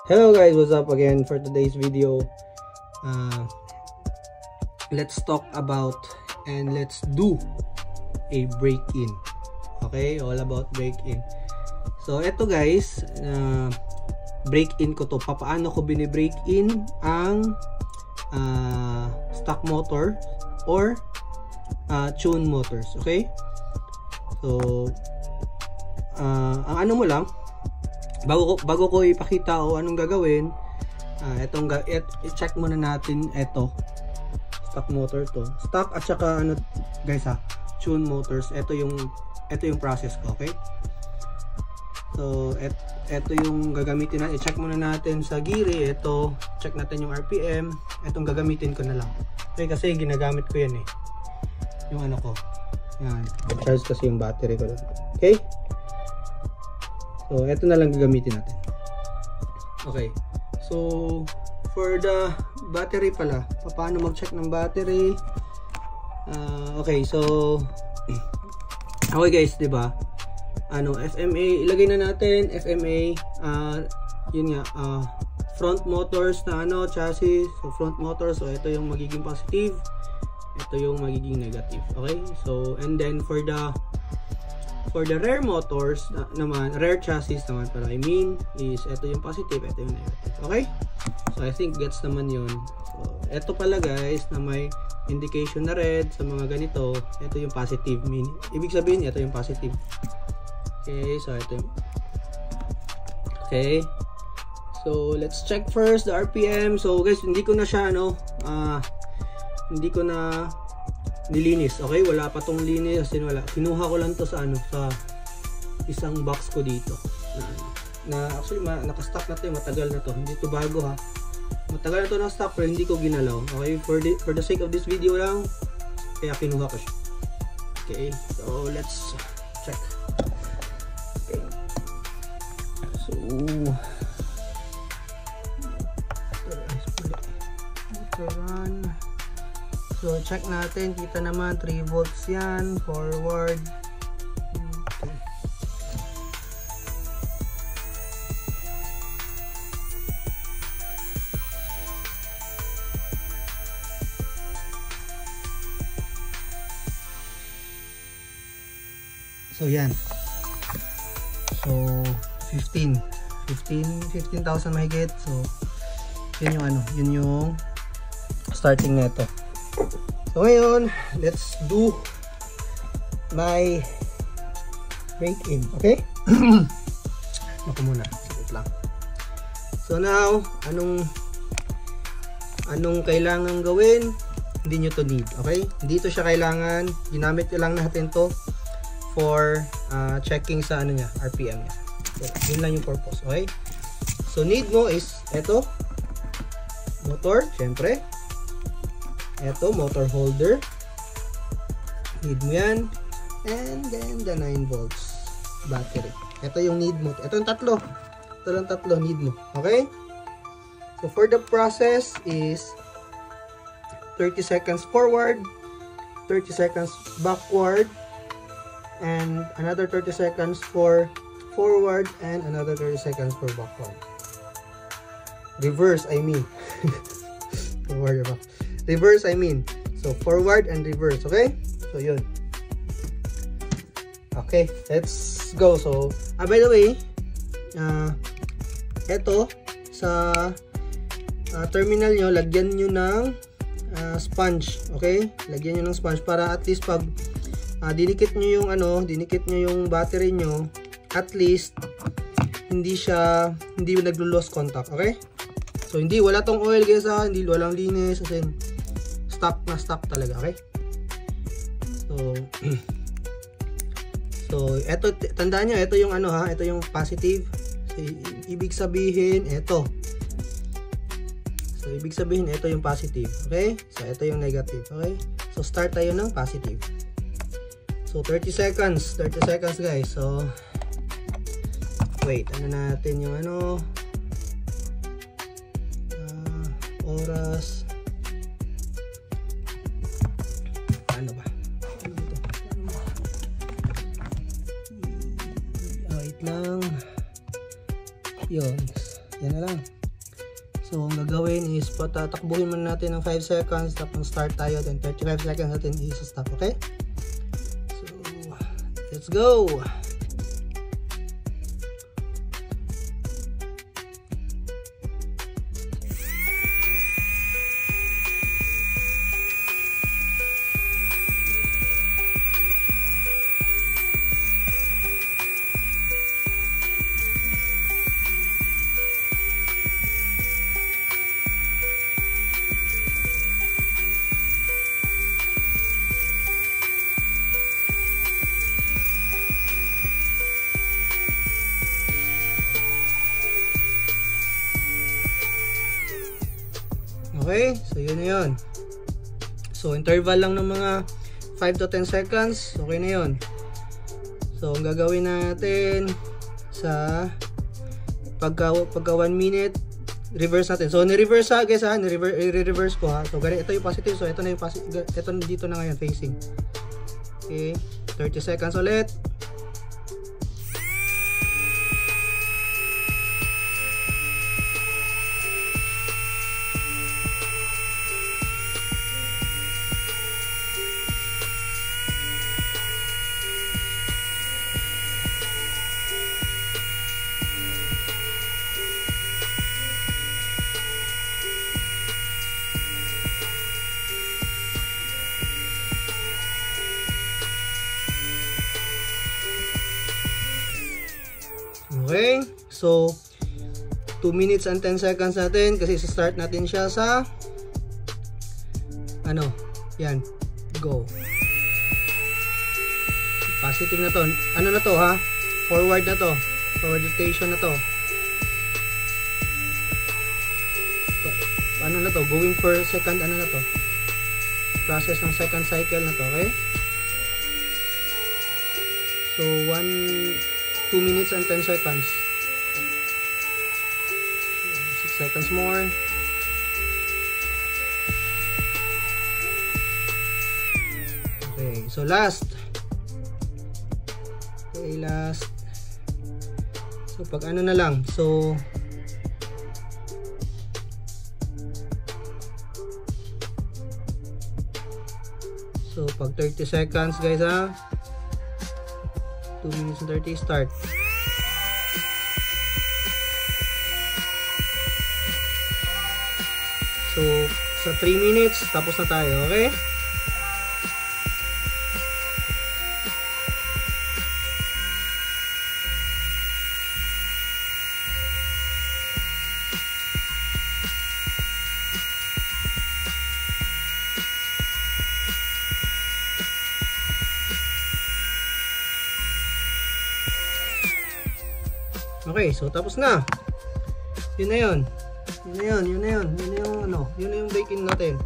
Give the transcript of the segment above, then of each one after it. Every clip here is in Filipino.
Hello guys, what's up again for today's video. Let's talk about and let's do a break-in. Okay, all about break-in. So eto guys, break-in ko to. Paano ko bini-break-in ang stock motor or tune motors. Okay, so ang ano mo lang, bago ko ipakita o anong gagawin, i-check muna natin ito, stock motor to. Stock at saka ano guys tune motors. Ito yung process ko, okay? So ito yung gagamitin natin. I-check muna natin sa Geary. Ito, check natin yung RPM. Itong gagamitin ko na lang. Okay, kasi ginagamit ko yan eh. Yung ano ko. Yan. Charge kasi yung battery ko doon. Okay? So, ito na lang gagamitin natin. Okay. So, for the battery pala, paano mag-check ng battery? Okay, so okay guys, 'di ba? FMA, ilagay na natin FMA, yun nga, front motors na chassis. So, front motors, so ito yung magiging positive, ito yung magiging negative. Okay? So, and then for the rear motors naman, rear chassis naman pala, I mean, is ito yung positive, ito yung negative. Okay? So, I think gets naman yun. So, ito pala guys, na may indication na red sa mga ganito, ito yung positive. Ibig sabihin, ito yung positive. Okay, so ito yung... Okay. So, let's check first the RPM. So, guys, hindi ko na siya, hindi ko na nilinis. Okay, wala pa tong linis, kasi wala. Kinuha ko lang to sa sa isang box ko dito. Actually naka-stock na to, matagal na to. Hindi to bago Matagal na to na-stock pero hindi ko ginalaw. Okay, for the sake of this video lang, kaya kinuha ko siya. Okay, so let's check. Okay. So check natin, kita naman 3 volts yan, forward. Okay. So yan. So 15,000 mahigit. So yun yung yun yung starting nito. So ngayon, let's do my break-in. Okay? Ako muna. Wait lang. So now, anong kailangan gawin? Hindi nyo to need. Okay? Hindi to siya kailangan. Ginamit lang natin to for checking sa RPM niya. So, yun lang yung purpose. Okay? So need mo is eto, motor, syempre. Eto, motor holder. Need mo yan. And then the 9 volts battery. Ito yung need mo. Ito yung tatlo. Ito lang tatlo need mo. Okay? So for the process is 30 seconds forward, 30 seconds backward, and another 30 seconds for forward, and another 30 seconds for backward. Reverse, I mean. Don't worry about it. Reverse, I mean. So, forward and reverse. Okay? So, yun. Okay. Let's go. So, by the way, eto, sa terminal nyo, lagyan nyo ng sponge. Okay? Lagyan nyo ng sponge para at least pag dinikit nyo yung dinikit nyo yung battery nyo, at least hindi naglo-lose contact. Okay? So, wala tong oil guys hindi walang linis, as in stock na stock talaga. Okay? So eto, tandaan nyo, ito yung ito yung positive. So, ibig sabihin ito. So, ibig sabihin ito yung positive. Okay? So, ito yung negative. Okay? So, start tayo ng positive. So, 30 seconds. 30 seconds guys. So, wait. Natin yung oras. Ano ba? Wait lang. Yun. Yan na lang. So, ang gagawin is patatakbuhin muna natin ng 5 seconds, tapos start tayo, then 35 seconds natin i-stop, okay? So, let's go! Okay, so yun na yun. So interval lang ng mga 5 to 10 seconds, okay na yun. So ang gagawin natin sa pagka 1 minute, reverse natin. So ni-reverse ha guys ha, ni-reverse ko ha. So ito yung positive, so ito na yung positive, ito dito na ngayon facing. Okay, 30 seconds ulit. Okay, so 2 minutes and 10 seconds natin kasi start natin siya sa ano, yan, go. Positive na to, ano na to ha, forward na to, forward rotation na to. So, ano na to, going for second, ano na to, process ng second cycle na to, okay? So 2 minutes and 10 seconds. 6 seconds more. Okay, so last. Okay, last. So pag ano na lang. So pag 30 seconds guys ha. 2 minutes and 30, start. So, sa 3 minutes, tapos na tayo, okay? Okay, so tapos na. Yun na yun. Yun na yung break-in natin.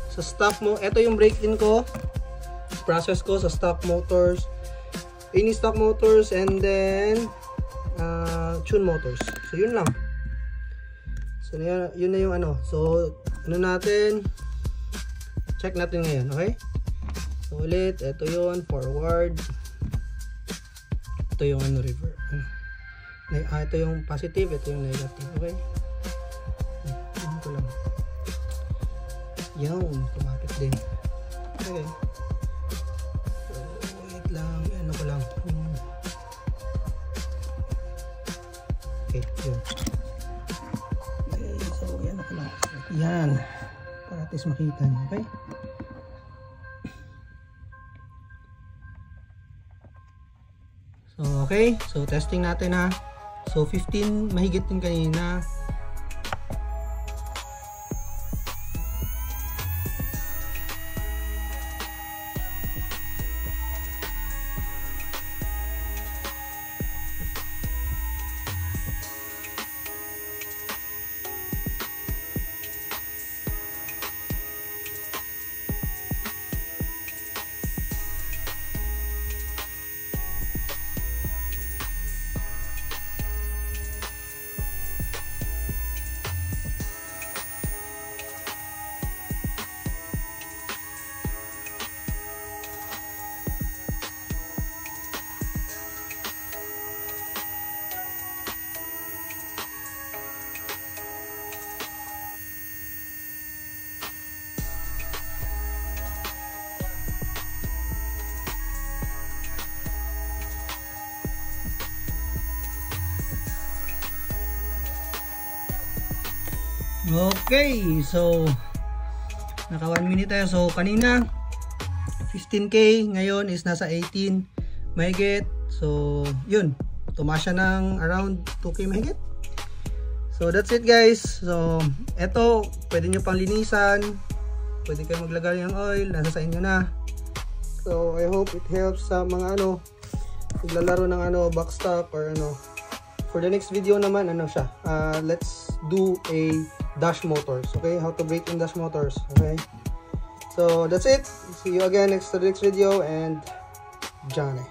Sa stop mo, ito yung break-in ko. Process ko sa stock motors. Any stock motors and then tune motors. So yun lang. So yun na yung ano. So ano natin? Check natin ngayon, okay? So ulit, ito yun, forward. Ito yung ano, reverse. Ito yung positive, ito yung negative, okay? Yan ko lang. Yan, kumapit din. Okay. So, wait lang, ano ko lang. Okay, yun. Okay, so yan ako lang. Yan. Para at least makita niyo, okay? So, okay. So, testing natin ha. So 15 mahigit din kanina. Okay, so naka 1 minute tayo. So kanina 15k, ngayon is nasa 18 mahigit. So yun, tumaas siya ng around 2k mahigit. So that's it guys. So eto, pwede nyo pang linisan, pwede kayo maglagay ng oil, nasa sa inyo na. So I hope it helps sa mga naglalaro ng backstock or For the next video naman siya, let's do a dash motors. Okay, how to break in dash motors. Okay, so that's it. See you again to the next video, and Johnny.